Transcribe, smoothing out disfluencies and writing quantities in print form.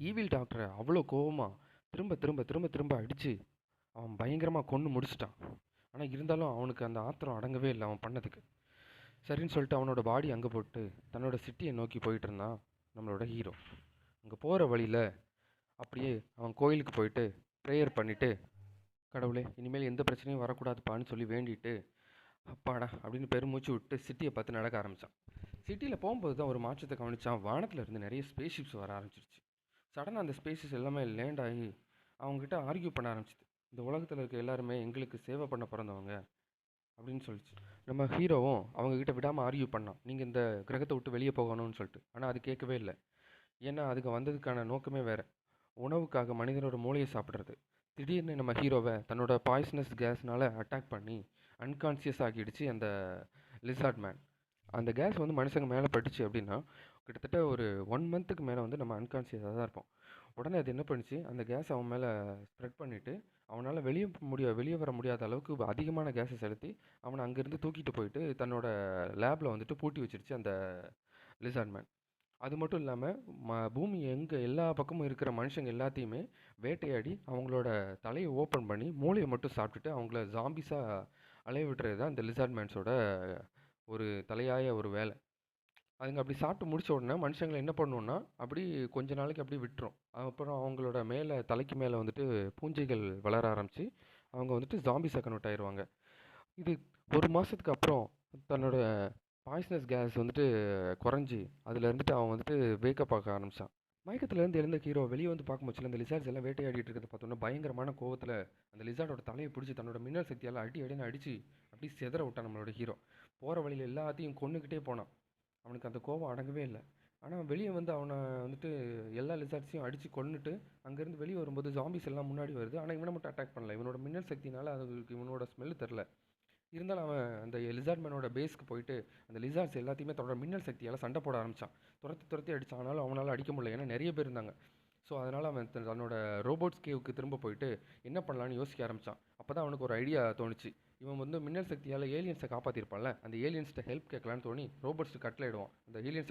Evil டாக்டரை அவ்வளோ கோவமா திரும்ப திரும்ப திரும்ப திரும்ப அடித்து அவன் பயங்கரமாக கொன்று முடிச்சிட்டான். ஆனால் இருந்தாலும் அவனுக்கு அந்த ஆத்திரம் அடங்கவே இல்லை அவன் பண்ணதுக்கு. சரின்னு சொல்லிட்டு அவனோட பாடி அங்கே போட்டு தன்னோட சிட்டியை நோக்கி போயிட்டு இருந்தான் நம்மளோட ஹீரோ. அங்கே போகிற வழியில் அப்படியே அவன் கோயிலுக்கு போயிட்டு ப்ரேயர் பண்ணிவிட்டு, கடவுளே இனிமேல் எந்த பிரச்சனையும் வரக்கூடாதுப்பான்னு சொல்லி வேண்டிட்டு அப்பாடா அப்படின்னு பெருமூச்சு விட்டு சிட்டியை பார்த்து நடக்க ஆரம்பித்தான். சிட்டியில் போகும்போது தான் ஒரு மாற்றத்தை கவனித்தான். வானத்தில் இருந்து நிறைய ஸ்பேஸ் ஷிப்ஸ் வர ஆரம்பிச்சிருச்சு. சடனாக அந்த ஸ்பேஸஸ் எல்லாமே லேண்ட் ஆகி அவங்ககிட்ட ஆர்கியூ பண்ண ஆரம்பிச்சிது. இந்த உலகத்தில் இருக்க எல்லாருமே எங்களுக்கு சேவை பண்ண பிறந்தவங்க அப்படின்னு சொல்லிச்சு. நம்ம ஹீரோவும் அவங்கக்கிட்ட விடாமல் ஆர்கியூ பண்ணான், நீங்கள் இந்த கிரகத்தை விட்டு வெளியே போகணும்னு சொல்லிட்டு. ஆனால் அது கேட்கவே இல்லை. ஏன்னா அதுக்கு வந்ததுக்கான நோக்கமே வேறு, உணவுக்காக மனிதனோட மூளையை சாப்பிட்றது. திடீர்னு நம்ம ஹீரோவை தன்னோட பாய்சனஸ் கேஸ்னால் அட்டாக் பண்ணி அன்கான்சியஸ் ஆக்கிடுச்சு அந்த லிசார்ட் மேன். அந்த கேஸ் வந்து மனுஷங்க மேலே பட்டுச்சு அப்படின்னா கிட்டத்தட்ட ஒரு 1 மந்த்துக்கு மேலே வந்து நம்ம அன்கான்சியஸாக தான் இருப்போம். உடனே அது என்ன பண்ணுச்சு, அந்த கேஸ் அவன் மேலே ஸ்ப்ரெட் பண்ணிவிட்டு அவனால் வெளியே வர முடியாத அளவுக்கு அதிகமான கேஸை செலுத்தி அவனை அங்கேருந்து தூக்கிட்டு போயிட்டு தன்னோட லேபில் வந்துட்டு பூட்டி வச்சிருச்சு அந்த லிசார்ட் மேன். அது மட்டும் இல்லாமல் பூமி எங்கே எல்லா பக்கமும் இருக்கிற மனுஷங்க எல்லாத்தையுமே வேட்டையாடி அவங்களோட தலையை ஓப்பன் பண்ணி மூளையை மட்டும் சாப்பிட்டுட்டு அவங்கள ஜாம்பிஸாக அலைய விட்டுறது தான் இந்த லிசார்ட் மேன்ஸோட ஒரு தலையாய ஒரு வேலை. அதுங்க அப்படி சாப்பிட்டு முடிச்ச உடனே மனுஷங்களை என்ன பண்ணுவோன்னா அப்படி கொஞ்ச நாளைக்கு அப்படியே விட்டுரும். அப்புறம் அவங்களோட மேலே தலைக்கு மேலே வந்துட்டு பூஞ்சைகள் வளர ஆரம்பித்து அவங்க வந்துட்டு ஜாம்பிஸாக கன்வெர்ட் ஆயிடுவாங்க. இது 1 மாதத்துக்கு அப்புறம் தன்னோட பாய்சனஸ் கேஸ் வந்துட்டு குறைஞ்சி அதில் இருந்துட்டு அவன் வந்துட்டு வேக்கப் ஆக ஆரம்பித்தான். மயக்கத்துலேருந்து எழுந்த ஹீரோ வெளியே வந்து பார்க்கும்போது அந்த லிசார்ட்ஸ் எல்லாம் வேட்டையாடிட்டு இருக்கிறத பார்த்தோன்னா பயங்கரமான கோவத்தில் அந்த லிசார்டோட தலையை பிடிச்சி தன்னோட மின்னல் சக்தியால் அடின்னு அடித்து அப்படியே செதற விட்டான் நம்மளோட ஹீரோ. போகிற வழியில் எல்லாத்தையும் கொன்னுக்கிட்டே போனான். அவனுக்கு அந்த கோவம் அடங்கவே இல்லை. ஆனால் வெளியே வந்து அவனை வந்துட்டு எல்லா லிசார்ட்ஸையும் அடித்து கொன்னுட்டு அங்கேருந்து வெளியே வரும்போது ஜாம்பிஸ் எல்லாம் முன்னாடி வருது. ஆனால் இவனை மட்டும் அட்டாக் பண்ணல. இவனோட மின்னல் சக்தினால அதுக்கு இவனோட ஸ்மெல்லு தெரில. இருந்தாலும் அவன் அந்த லிசார்ட் மேனோட பேஸ்க்கு போயிட்டு அந்த லிசார்ட்ஸ் எல்லாத்தையுமே தன்னோட மின்னல் சக்தியால் சண்டை போட ஆரம்பித்தான். துரத்தி துரத்தி அடித்தான். ஆனாலும் அவனால் அடிக்க முடியல, ஏன்னா நிறைய பேர் இருந்தாங்க. ஸோ அதனால் அவன் தன்னோட ரோபோட்ஸ் கேவுக்கு திரும்ப போயிட்டு என்ன பண்ணலான்னு யோசிக்க ஆரம்பித்தான். அப்போ தான் அவனுக்கு ஒரு ஐடியா தோணுச்சு. இவன் வந்து மின்னல் சக்தியால் ஏலியன்ஸை காப்பாற்றிருப்பான்ல, அந்த ஏலியன்ஸ்கிட்ட ஹெல்ப் கேட்கலான்னு தோணி ரோபோட்ஸ்க்கு கட்டளையிடுவான். அந்த ஏலியன்ஸ்